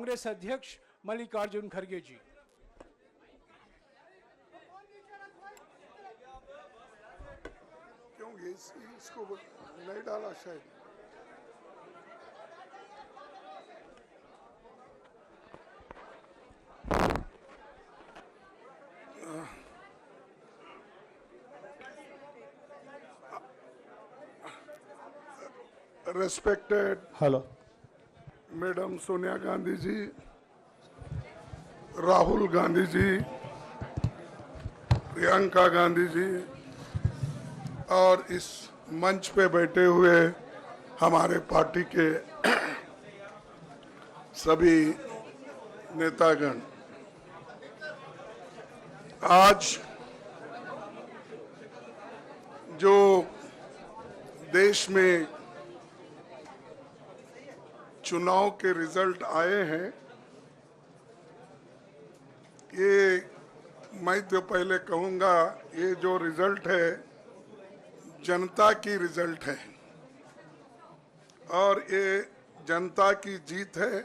कांग्रेस अध्यक्ष मल्लिकार्जुन खड़गे जी। क्यों इसको नहीं डाला शायद। Respected hello madam Sonia Gandhi ji, Rahul Gandhi ji, Priyanka Gandhi ji और इस मंच पे बैठे हुए हमारे पार्टी के सभी नेतागण, आज जो देश में चुनाव के रिजल्ट आए हैं, ये मैं तो पहले कहूंगा, ये जो रिजल्ट है जनता की रिजल्ट है और ये जनता की जीत है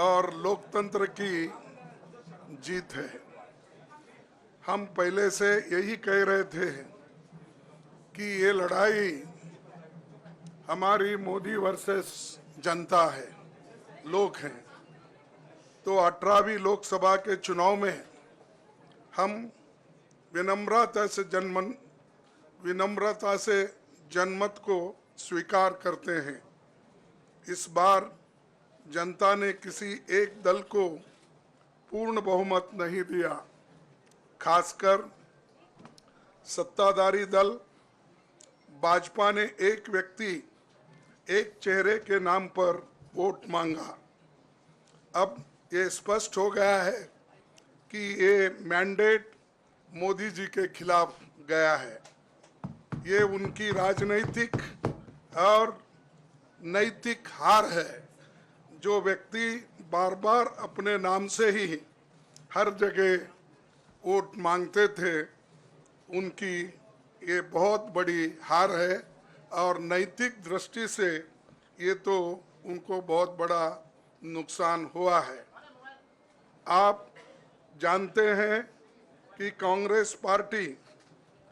और लोकतंत्र की जीत है। हम पहले से यही कह रहे थे कि ये लड़ाई हमारी मोदी वर्सेस जनता है, लोग हैं। तो 18वीं लोकसभा के चुनाव में हम विनम्रता से जनमत को स्वीकार करते हैं। इस बार जनता ने किसी एक दल को पूर्ण बहुमत नहीं दिया, खासकर सत्ताधारी दल भाजपा ने एक व्यक्ति एक चेहरे के नाम पर वोट मांगा। अब ये स्पष्ट हो गया है कि ये मैंडेट मोदी जी के खिलाफ गया है। ये उनकी राजनीतिक और नैतिक हार है। जो व्यक्ति बार बार अपने नाम से ही हर जगह वोट मांगते थे, उनकी ये बहुत बड़ी हार है और नैतिक दृष्टि से ये तो उनको बहुत बड़ा नुकसान हुआ है। आप जानते हैं कि कांग्रेस पार्टी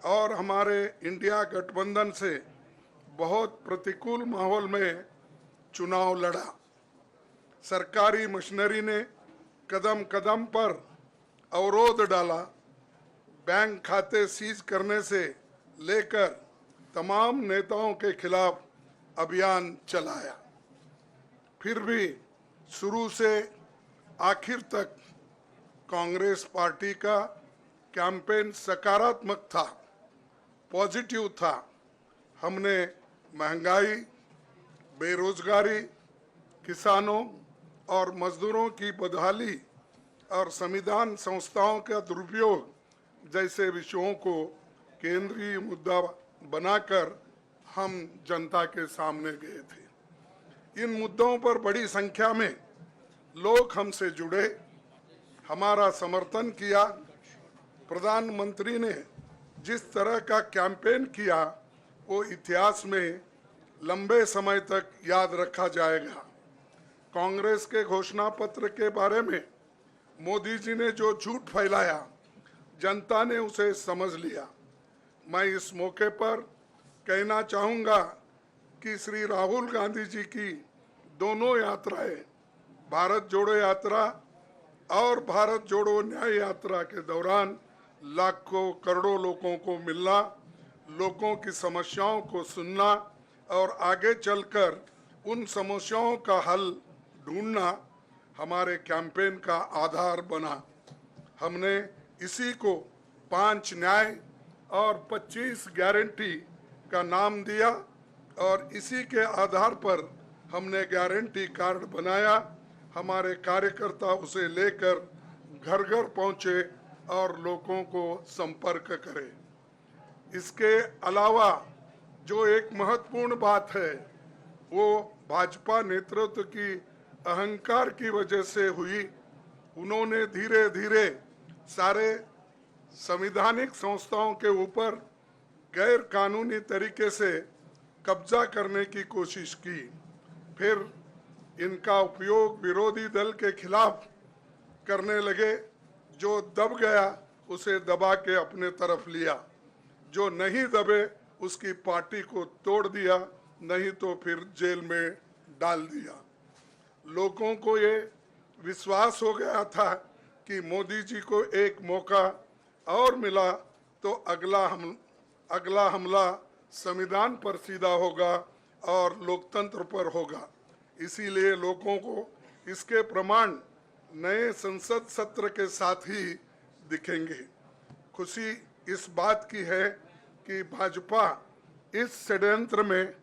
और हमारे इंडिया गठबंधन से बहुत प्रतिकूल माहौल में चुनाव लड़ा। सरकारी मशीनरी ने कदम कदम पर अवरोध डाला, बैंक खाते सीज करने से लेकर तमाम नेताओं के खिलाफ अभियान चलाया। फिर भी शुरू से आखिर तक कांग्रेस पार्टी का कैंपेन सकारात्मक था, पॉजिटिव था। हमने महंगाई, बेरोजगारी, किसानों और मजदूरों की बदहाली और संविधान संस्थाओं का दुरुपयोग जैसे विषयों को केंद्रीय मुद्दा बनाकर हम जनता के सामने गए थे। इन मुद्दों पर बड़ी संख्या में लोग हमसे जुड़े, हमारा समर्थन किया। प्रधानमंत्री ने जिस तरह का कैंपेन किया वो इतिहास में लंबे समय तक याद रखा जाएगा। कांग्रेस के घोषणा पत्र के बारे में मोदी जी ने जो झूठ फैलाया, जनता ने उसे समझ लिया। मैं इस मौके पर कहना चाहूँगा कि श्री राहुल गांधी जी की दोनों यात्राएं, भारत जोड़ो यात्रा और भारत जोड़ो न्याय यात्रा के दौरान लाखों करोड़ों लोगों को मिलना, लोगों की समस्याओं को सुनना और आगे चलकर उन समस्याओं का हल ढूंढना हमारे कैंपेन का आधार बना। हमने इसी को 5 न्याय और 25 गारंटी का नाम दिया और इसी के आधार पर हमने गारंटी कार्ड बनाया। हमारे कार्यकर्ता उसे लेकर घर घर पहुंचे और लोगों को संपर्क करे। इसके अलावा जो एक महत्वपूर्ण बात है वो भाजपा नेतृत्व की अहंकार की वजह से हुई। उन्होंने धीरे धीरे सारे संवैधानिक संस्थाओं के ऊपर गैर कानूनी तरीके से कब्जा करने की कोशिश की। फिर इनका उपयोग विरोधी दल के खिलाफ करने लगे। जो दब गया उसे दबा के अपने तरफ लिया, जो नहीं दबे उसकी पार्टी को तोड़ दिया, नहीं तो फिर जेल में डाल दिया। लोगों को ये विश्वास हो गया था कि मोदी जी को एक मौका और मिला तो अगला हमला संविधान पर सीधा होगा और लोकतंत्र पर होगा। इसीलिए लोगों को इसके प्रमाण नए संसद सत्र के साथ ही दिखेंगे। खुशी इस बात की है कि भाजपा इस षड्यंत्र में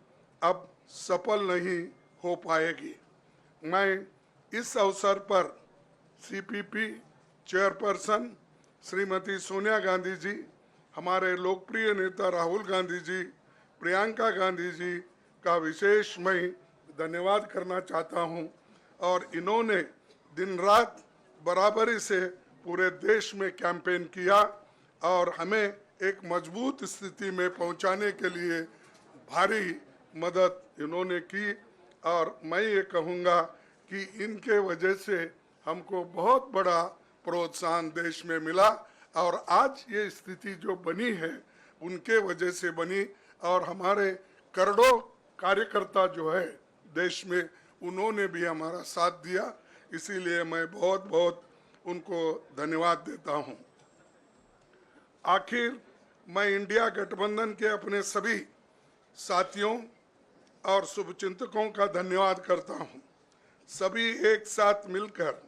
अब सफल नहीं हो पाएगी। मैं इस अवसर पर सीपीपी चेयरपर्सन श्रीमती सोनिया गांधी जी, हमारे लोकप्रिय नेता राहुल गांधी जी, प्रियंका गांधी जी का विशेष मैं धन्यवाद करना चाहता हूं। और इन्होंने दिन रात बराबरी से पूरे देश में कैंपेन किया और हमें एक मजबूत स्थिति में पहुंचाने के लिए भारी मदद इन्होंने की। और मैं ये कहूँगा कि इनके वजह से हमको बहुत बड़ा प्रोत्साहन देश में मिला और आज ये स्थिति जो बनी है उनके वजह से बनी। और हमारे करोड़ों कार्यकर्ता जो है देश में, उन्होंने भी हमारा साथ दिया। इसीलिए मैं बहुत बहुत उनको धन्यवाद देता हूं। आखिर मैं इंडिया गठबंधन के अपने सभी साथियों और शुभचिंतकों का धन्यवाद करता हूं। सभी एक साथ मिलकर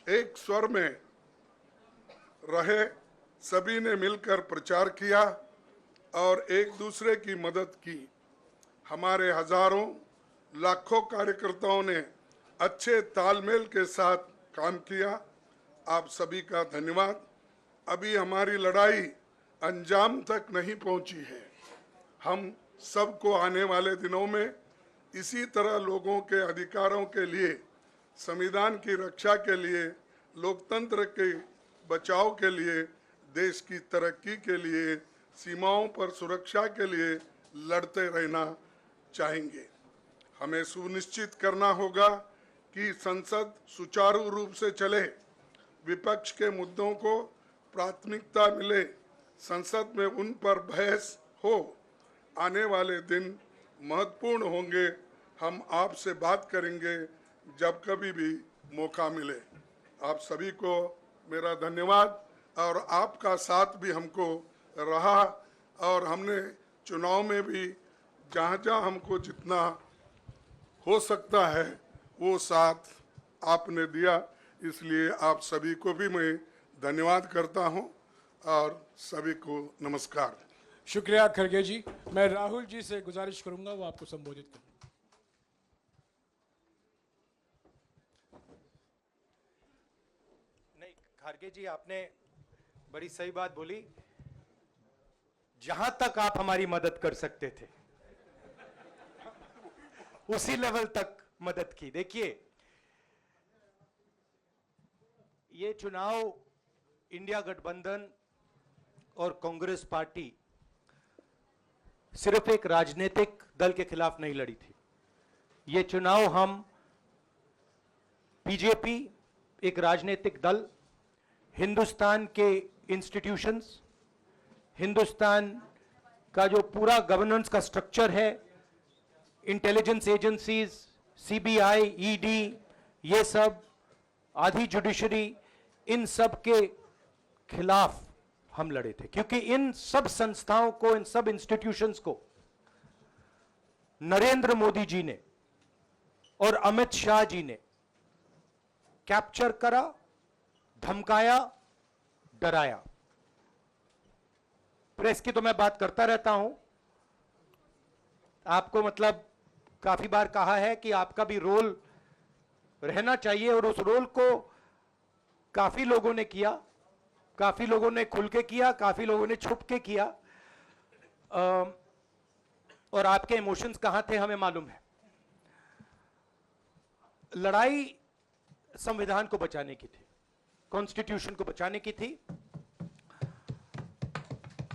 एक स्वर में रहे, सभी ने मिलकर प्रचार किया और एक दूसरे की मदद की। हमारे हजारों लाखों कार्यकर्ताओं ने अच्छे तालमेल के साथ काम किया। आप सभी का धन्यवाद। अभी हमारी लड़ाई अंजाम तक नहीं पहुंची है। हम सबको आने वाले दिनों में इसी तरह लोगों के अधिकारों के लिए, संविधान की रक्षा के लिए, लोकतंत्र के बचाव के लिए, देश की तरक्की के लिए, सीमाओं पर सुरक्षा के लिए लड़ते रहना चाहेंगे। हमें सुनिश्चित करना होगा कि संसद सुचारू रूप से चले, विपक्ष के मुद्दों को प्राथमिकता मिले, संसद में उन पर बहस हो। आने वाले दिन महत्वपूर्ण होंगे। हम आपसे बात करेंगे जब कभी भी मौका मिले। आप सभी को मेरा धन्यवाद। और आपका साथ भी हमको रहा और हमने चुनाव में भी जहाँ जहाँ हमको जितना हो सकता है वो साथ आपने दिया। इसलिए आप सभी को भी मैं धन्यवाद करता हूं और सभी को नमस्कार। शुक्रिया खड़गे जी। मैं राहुल जी से गुजारिश करूंगा वो आपको संबोधित करें। नहीं, खड़गे जी आपने बड़ी सही बात बोली। जहां तक आप हमारी मदद कर सकते थे उसी लेवल तक मदद की। देखिए, ये चुनाव इंडिया गठबंधन और कांग्रेस पार्टी सिर्फ एक राजनीतिक दल के खिलाफ नहीं लड़ी थी। ये चुनाव हम बीजेपी, एक राजनीतिक दल, हिंदुस्तान के इंस्टीट्यूशंस, हिंदुस्तान का जो पूरा गवर्नेंस का स्ट्रक्चर है, इंटेलिजेंस एजेंसीज, सीबीआई, ईडी, ये सब, आधी जुडिशरी, इन सब के खिलाफ हम लड़े थे। क्योंकि इन सब संस्थाओं को, इन सब इंस्टीट्यूशंस को नरेंद्र मोदी जी ने और अमित शाह जी ने कैप्चर करा, धमकाया, डराया। प्रेस की तो मैं बात करता रहता हूं। आपको मतलब काफी बार कहा है कि आपका भी रोल रहना चाहिए, और उस रोल को काफी लोगों ने किया, काफी लोगों ने खुल के किया, काफी लोगों ने छुप के किया। और आपके इमोशंस कहां थे हमें मालूम है। लड़ाई संविधान को बचाने की थी, कॉन्स्टिट्यूशन को बचाने की थी।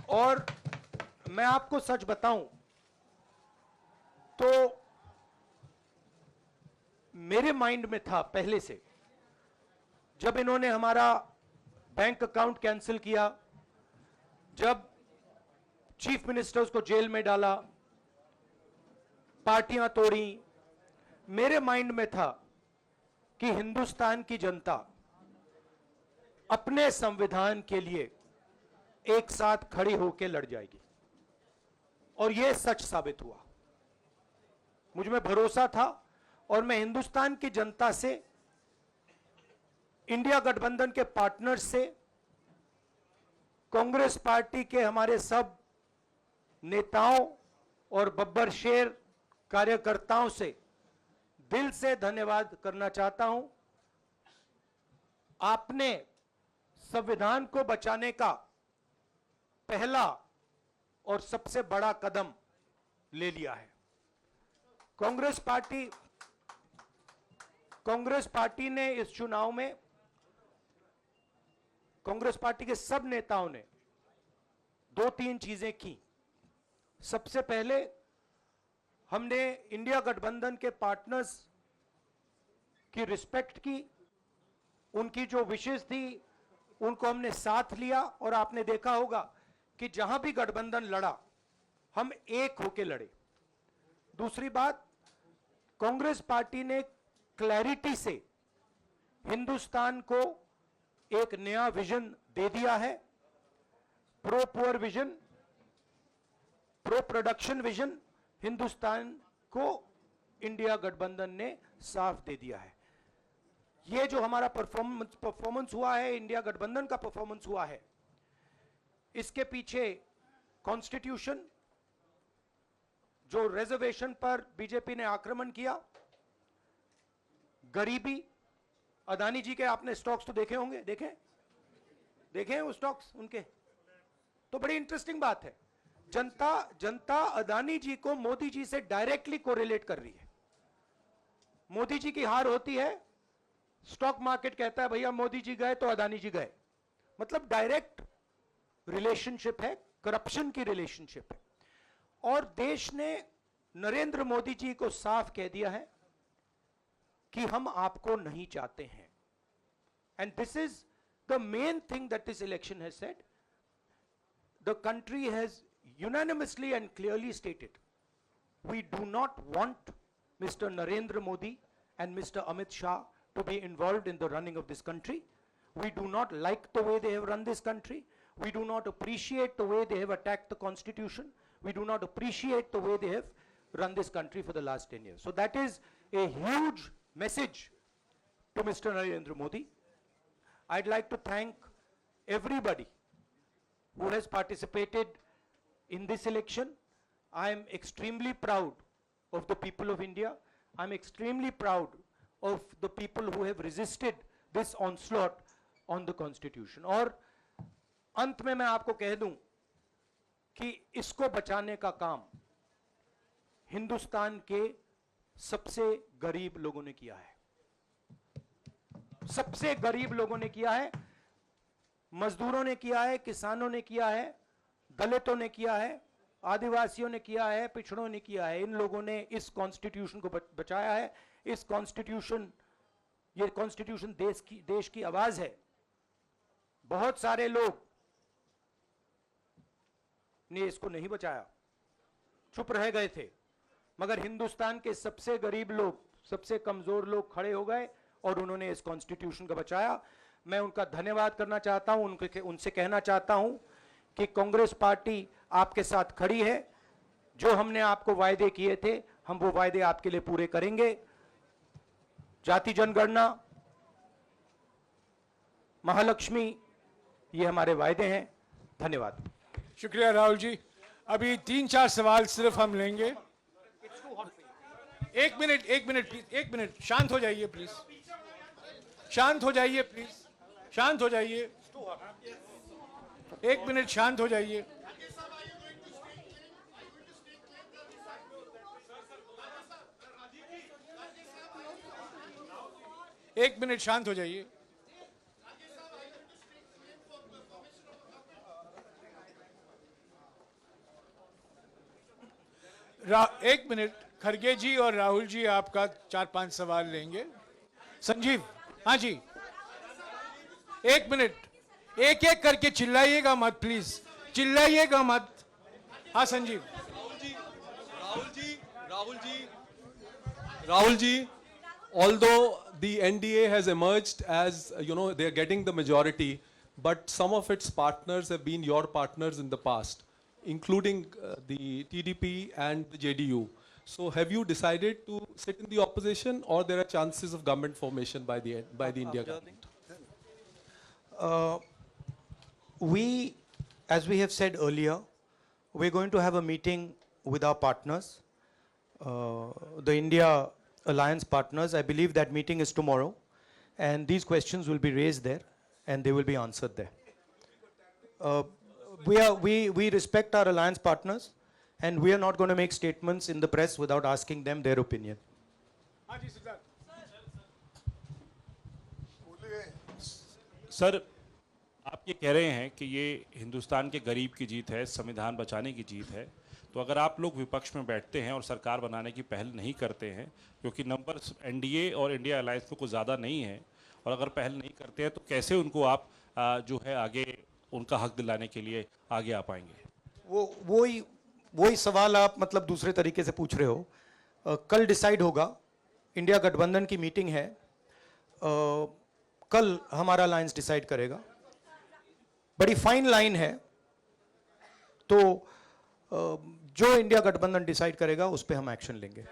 और मैं आपको सच बताऊं तो मेरे माइंड में था पहले से, जब इन्होंने हमारा बैंक अकाउंट कैंसिल किया, जब चीफ मिनिस्टर्स को जेल में डाला, पार्टियां तोड़ी, मेरे माइंड में था कि हिंदुस्तान की जनता अपने संविधान के लिए एक साथ खड़ी होकर लड़ जाएगी, और यह सच साबित हुआ। मुझ में भरोसा था और मैं हिंदुस्तान की जनता से, इंडिया गठबंधन के पार्टनर्स से, कांग्रेस पार्टी के हमारे सब नेताओं और बब्बर शेर कार्यकर्ताओं से दिल से धन्यवाद करना चाहता हूं। आपने संविधान को बचाने का पहला और सबसे बड़ा कदम ले लिया है। कांग्रेस पार्टी ने इस चुनाव में, कांग्रेस पार्टी के सब नेताओं ने 2-3 चीजें की। सबसे पहले हमने इंडिया गठबंधन के पार्टनर्स की रिस्पेक्ट की, उनकी जो विशेष थी उनको हमने साथ लिया, और आपने देखा होगा कि जहां भी गठबंधन लड़ा हम एक होकर लड़े। दूसरी बात, कांग्रेस पार्टी ने क्लैरिटी से हिंदुस्तान को एक नया विजन दे दिया है। Pro poor vision, pro production vision Hindustan को इंडिया गठबंधन ने साफ दे दिया है। यह जो हमारा परफॉर्मेंस हुआ है, इंडिया गठबंधन का परफॉर्मेंस हुआ है, इसके पीछे कॉन्स्टिट्यूशन, जो रिजर्वेशन पर बीजेपी ने आक्रमण किया, गरीबी, अदानी जी के आपने स्टॉक्स तो देखे होंगे, देखे हैं वो स्टॉक्स उनके, तो बड़ी इंटरेस्टिंग बात है। जनता अदानी जी को मोदी जी से डायरेक्टली कोरिलेट कर रही है। मोदी जी की हार होती है, स्टॉक मार्केट कहता है भैया मोदी जी गए तो अदानी जी गए, मतलब डायरेक्ट रिलेशनशिप है, करप्शन की रिलेशनशिप है। और देश ने नरेंद्र मोदी जी को साफ कह दिया है कि हम आपको नहीं चाहते हैं। And this is the main thing that this election has said. The country has unanimously and clearly stated, we do not want Mr. Narendra Modi and Mr. Amit Shah to be involved in the running of this country. We do not like the way they have run this country. We do not appreciate the way they have attacked the constitution. We do not appreciate the way they have run this country for the last 10 years. So that is a huge message to Mr. Narendra Modi. I'd like to thank everybody who has participated in this election. I am extremely proud of the people of India. I'm extremely proud of the people who have resisted this onslaught on the constitution. और अंत में मैं आपको कह दूं कि इसको बचाने का काम हिंदुस्तान के सबसे गरीब लोगों ने किया है। सबसे गरीब लोगों ने किया है, मजदूरों ने किया है, किसानों ने किया है, दलितों ने किया है, आदिवासियों ने किया है, पिछड़ों ने किया है। इन लोगों ने इस कॉन्स्टिट्यूशन को बचाया है। इस कॉन्स्टिट्यूशन, ये कॉन्स्टिट्यूशन देश की आवाज है। बहुत सारे लोग ने इसको नहीं बचाया, चुप रह गए थे, मगर हिंदुस्तान के सबसे गरीब लोग, सबसे कमजोर लोग खड़े हो गए और उन्होंने इस कॉन्स्टिट्यूशन को बचाया। मैं उनका धन्यवाद करना चाहता हूं, उनसे कहना चाहता हूं कि कांग्रेस पार्टी आपके साथ खड़ी है। जो हमने आपको वायदे किए थे, हम वो वायदे आपके लिए पूरे करेंगे। जाति जनगणना, महालक्ष्मी, ये हमारे वायदे हैं। धन्यवाद। शुक्रिया राहुल जी। अभी 3-4 सवाल सिर्फ हम लेंगे। एक मिनट प्लीज, एक मिनट, शांत हो जाइए प्लीज, शांत हो जाइए प्लीज, शांत हो जाइए, एक मिनट शांत हो जाइए। एक मिनट शांत हो जाइए। एक मिनट, खरगे जी और राहुल जी आपका 4-5 सवाल लेंगे। संजीव, हाँ जी, 1 मिनट, एक एक करके चिल्लाइएगा मत प्लीज, चिल्लाइएगा मत। हाँ Sanjeev. Rahul ji, although the NDA has emerged as, they are getting the majority, but some of its partners have been your partners in the past, including the TDP and the JDU. So have you decided to sit in the opposition, or there are chances of government formation by the India government? As we have said earlier, we're going to have a meeting with our partners, the India Alliance partners. I believe that meeting is tomorrow, and these questions will be raised there, and they will be answered there. We respect our alliance partners, and we are not going to make statements in the press without asking them their opinion. हाँ जी Siddharth. Sir, आप ये कह रहे हैं कि ये हिंदुस्तान के गरीब की जीत है, संविधान बचाने की जीत है, तो अगर आप लोग विपक्ष में बैठते हैं और सरकार बनाने की पहल नहीं करते हैं, क्योंकि नंबर एनडीए और इंडिया अलायंस में कुछ ज़्यादा नहीं है, और अगर पहल नहीं करते हैं तो कैसे उनको आप जो है आगे उनका हक दिलाने के लिए आगे आ पाएंगे? वही सवाल आप मतलब दूसरे तरीके से पूछ रहे हो। कल डिसाइड होगा, इंडिया गठबंधन की मीटिंग है, कल हमारा अलायंस डिसाइड करेगा। बड़ी फाइन लाइन है, तो जो इंडिया गठबंधन डिसाइड करेगा उस पे हम एक्शन लेंगे।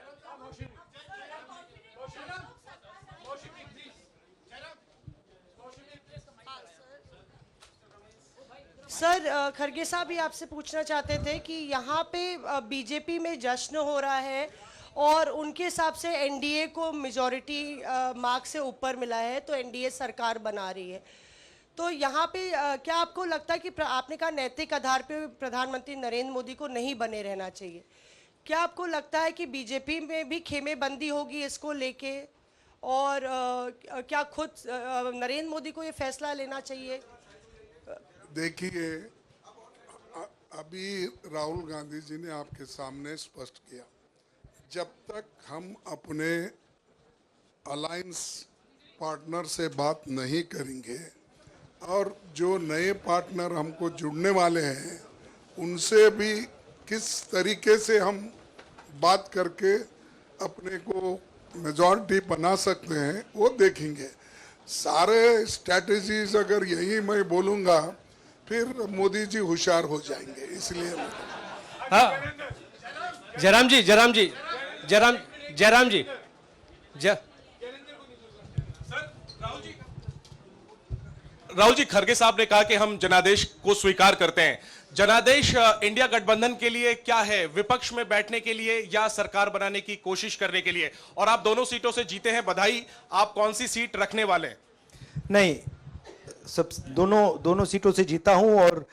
सर, खरगे साहब भी आपसे पूछना चाहते थे कि यहाँ पे बीजेपी में जश्न हो रहा है और उनके हिसाब से एनडीए को मेजॉरिटी मार्क से ऊपर मिला है, तो एनडीए सरकार बना रही है। तो यहाँ पे क्या आपको लगता है कि आपने कहा नैतिक आधार पे प्रधानमंत्री नरेंद्र मोदी को नहीं बने रहना चाहिए, क्या आपको लगता है कि बीजेपी में भी खेमेबंदी होगी इसको लेके, और क्या खुद नरेंद्र मोदी को ये फैसला लेना चाहिए? देखिए, अभी राहुल गांधी जी ने आपके सामने स्पष्ट किया, जब तक हम अपने अलायंस पार्टनर से बात नहीं करेंगे और जो नए पार्टनर हमको जुड़ने वाले हैं उनसे भी किस तरीके से हम बात करके अपने को मेजॉरिटी बना सकते हैं वो देखेंगे। सारे स्ट्रैटेजीज अगर यही मैं बोलूँगा फिर मोदी जी होशियार हो जाएंगे, इसलिए हाँ, जयराम जी, राहुल जी, खरगे साहब ने कहा कि हम जनादेश को स्वीकार करते हैं। जनादेश इंडिया गठबंधन के लिए क्या है? विपक्ष में बैठने के लिए या सरकार बनाने की कोशिश करने के लिए? और आप दोनों सीटों से जीते हैं, बधाई। आप कौन सी सीट रखने वाले हैं? नहीं, सब दोनों सीटों से जीता हूं, और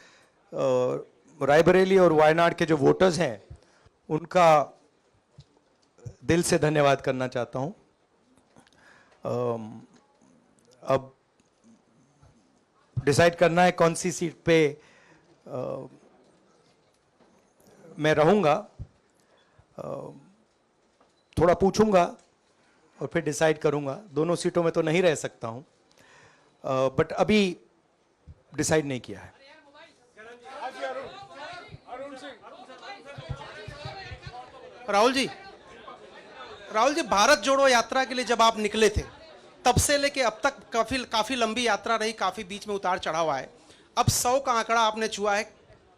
रायबरेली और वायनाड के जो वोटर्स हैं उनका दिल से धन्यवाद करना चाहता हूं। अब डिसाइड करना है कौन सी सीट पे मैं रहूंगा, थोड़ा पूछूंगा और फिर डिसाइड करूंगा। दोनों सीटों में तो नहीं रह सकता हूं, बट अभी डिसाइड नहीं किया है। राहुल जी, भारत जोड़ो यात्रा के लिए जब आप निकले थे तब से लेके अब तक काफी लंबी यात्रा रही, काफी बीच में उतार चढ़ाव आए। अब 100 का आंकड़ा आपने छुआ है।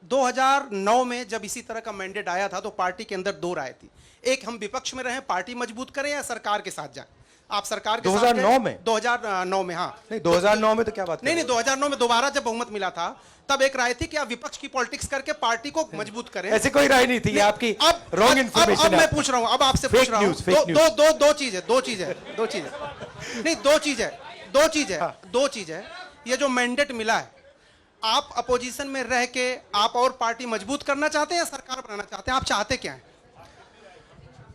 2009 में जब इसी तरह का मैंडेट आया था तो पार्टी के अंदर 2 राय थी, एक हम विपक्ष में रहें, पार्टी मजबूत करें, या सरकार के साथ जाएं। आप सरकार के 2009 में 2009 में हाँ नहीं, 2009 में तो क्या बात नहीं 2009 में दोबारा जब बहुमत मिला था तब एक राय थी कि आप विपक्ष की पॉलिटिक्स करके पार्टी को मजबूत करें। ऐसी कोई राय नहीं थी, ये आपकी रॉन्ग इंफॉर्मेशन। अब मैं पूछ रहा हूं, अब आपसे पूछ रहा हूं, दो चीज है। ये जो मैंडेट मिला है, आप अपोजिशन में रह के आप और पार्टी मजबूत करना चाहते हैं या सरकार बनाना चाहते हैं? आप चाहते क्या है?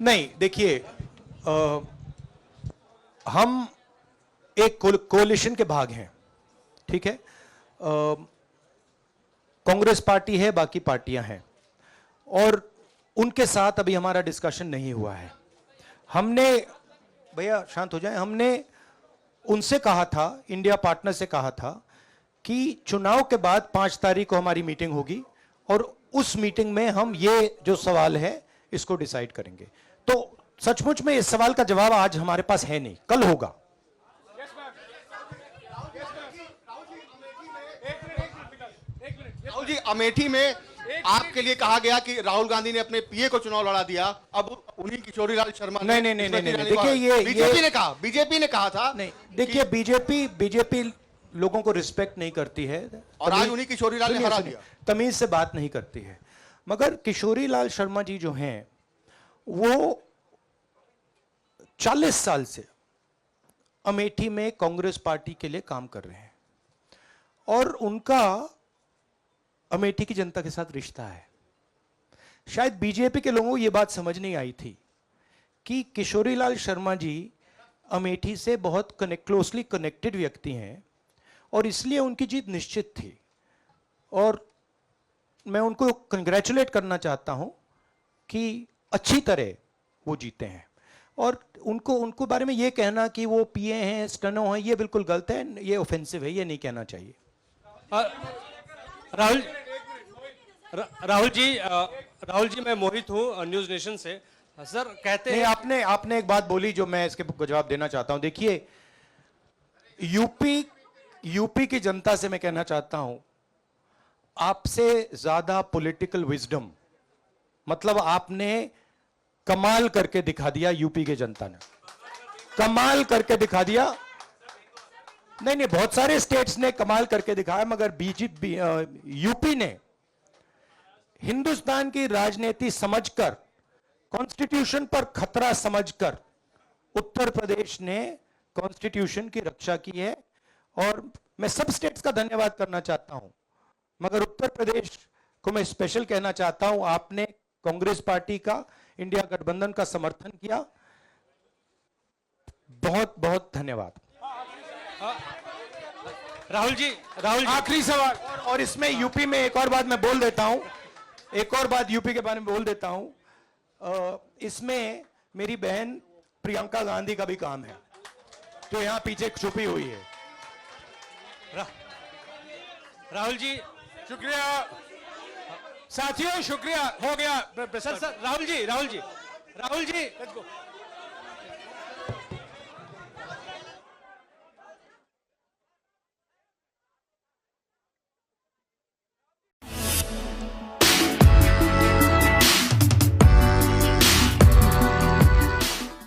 नहीं, देखिए, हम एक कोalition के भाग हैं, ठीक है। कांग्रेस पार्टी है, बाकी पार्टियां हैं, और उनके साथ अभी हमारा डिस्कशन नहीं हुआ है। हमने, भैया शांत हो जाए, हमने उनसे कहा था, इंडिया पार्टनर से कहा था कि चुनाव के बाद 5 तारीख को हमारी मीटिंग होगी और उस मीटिंग में हम ये जो सवाल है इसको डिसाइड करेंगे। तो सचमुच में इस सवाल का जवाब आज हमारे पास है नहीं, कल होगा। राहुल जी, अमेठी में आपके लिए कहा गया कि राहुल गांधी ने अपने पीए को चुनाव लड़ा दिया, अब उन्हीं किशोरीलाल शर्मा नहीं, देखिए ये बीजेपी ने कहा था नहीं, देखिए बीजेपी लोगों को रिस्पेक्ट नहीं करती है और आज उन्हीं किशोरीलाल ने हरा दिया। तमीज से बात नहीं करती है। मगर किशोरीलाल शर्मा जी जो हैं वो 40 साल से अमेठी में कांग्रेस पार्टी के लिए काम कर रहे हैं और उनका अमेठी की जनता के साथ रिश्ता है। शायद बीजेपी के लोगों को यह बात समझ नहीं आई थी कि किशोरीलाल शर्मा जी अमेठी से बहुत क्लोजली कनेक्टेड व्यक्ति हैं और इसलिए उनकी जीत निश्चित थी। और मैं उनको कंग्रेचुलेट करना चाहता हूं कि अच्छी तरह वो जीते हैं। और उनको बारे में ये कहना कि वो पीए हैं, स्टनो हैं, ये बिल्कुल गलत है, ये ऑफेंसिव है, ये नहीं कहना चाहिए। राहुल जी, मैं मोहित हूँ न्यूज नेशन से। सर कहते हैं, आपने एक बात बोली जो मैं इसके जवाब देना चाहता हूं। देखिए, यूपी की जनता से मैं कहना चाहता हूं, आपसे ज्यादा पॉलिटिकल विजडम, मतलब आपने कमाल करके दिखा दिया। यूपी की जनता ने कमाल करके दिखा दिया। नहीं, बहुत सारे स्टेट्स ने कमाल करके दिखाया, मगर बीजेपी यूपी ने हिंदुस्तान की राजनीति समझकर, कॉन्स्टिट्यूशन पर खतरा समझकर उत्तर प्रदेश ने कॉन्स्टिट्यूशन की रक्षा की है। और मैं सब स्टेट्स का धन्यवाद करना चाहता हूं, मगर उत्तर प्रदेश को मैं स्पेशल कहना चाहता हूं, आपने कांग्रेस पार्टी का, इंडिया गठबंधन का समर्थन किया। बहुत बहुत धन्यवाद। राहुल जी, आखिरी सवाल, और इसमें यूपी में एक और बात मैं बोल देता हूं, एक और बात यूपी के बारे में बोल देता हूं। इसमें मेरी बहन प्रियंका गांधी का भी काम है, जो यहां पीछे छुपी हुई है। राहुल जी, शुक्रिया साथियों, शुक्रिया, हो गया। सर राहुल जी,